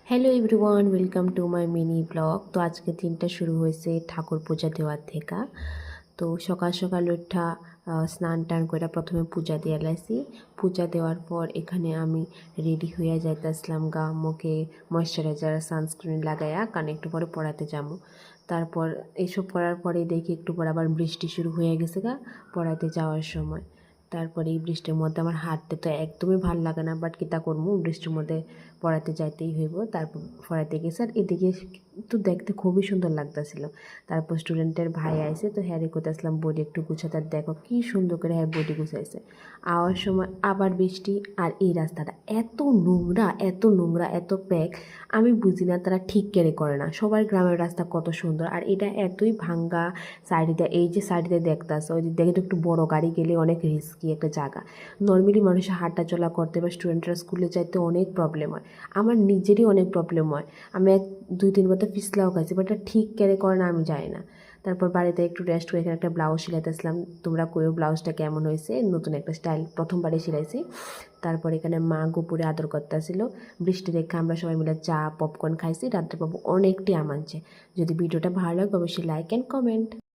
Hello everyone, welcome to my mini blog. তো আজকে দিনটা শুরু হয়েছে ঠাকুর পূজা দেওয়ার থেকে। তো সকাল সকাল উঠা স্নান টান করে প্রথমে পূজা দিয়ে লাইছি। পূজা দেওয়ার পর এখানে আমি রেডি হইয়া যাইতেছিলাম, গা মুখে ময়শ্চারাইজার সানস্ক্রিন লাগাইয়া, কারণ একটু পরে পড়াতে যাবো। তারপর এসব করার পরে দেখি একটু পর আবার বৃষ্টি শুরু হয়ে গেছে গা পড়াতে যাওয়ার সময়। তারপরে এই বৃষ্টির মধ্যে আমার হাঁটতে তো একদমই ভাল লাগে না, বাট কিতা করবো, বৃষ্টির মধ্যে পড়াতে যাইতেই হইব। তারপর পড়াতে গেছে, আর এদিকে তো দেখতে খুবই সুন্দর লাগতেছিল। তারপর স্টুডেন্টের ভাই আইসে, তো হ্যারি করতেছিলাম বডি একটু গুছাতে, দেখো কি সুন্দর করে হ্যাঁ বডি গুছাইছে। আওয়ার সময় আবার বৃষ্টি, আর এই রাস্তাটা এত নোংরা, এত নোংরা, এত প্যাক, আমি বুঝি না তারা ঠিক কেড়ে করে না। সবার গ্রামের রাস্তা কত সুন্দর, আর এটা এতই ভাঙ্গা। সাইডে এই যে সাইডে দেখতেছে, ওই দেখে তো একটু বড় গাড়ি গেলে অনেক রিস্কি একটা জায়গা। নর্মালি মানুষের হাঁটা চলা করতে বা স্টুডেন্টরা স্কুলে যাইতে অনেক প্রবলেম হয়। আমার নিজেরই অনেক প্রবলেম হয়। আমি 2-3 বার পিছলাও খাইছি, বাট এটা ঠিক কেড়ে করে না আমি জানি না। তারপর বাড়িতে একটু রেস্ট করে এখানে একটা ব্লাউজ সিলাইতেছিলাম। তোমরা কইও ব্লাউজটা কেমন হয়েছে, নতুন একটা স্টাইল প্রথমবারই সিলাইছি। তারপর এখানে মা গোপুরে আদর করতেছিল। বৃষ্টি দেখে আমরা সবাই মিলে চা পপকর্ন খাইছি। রাত্রে বাবু অনেকটি আম আনছে। যদি ভিডিওটা ভালো লাগে অবশ্যই লাইক অ্যান্ড কমেন্ট।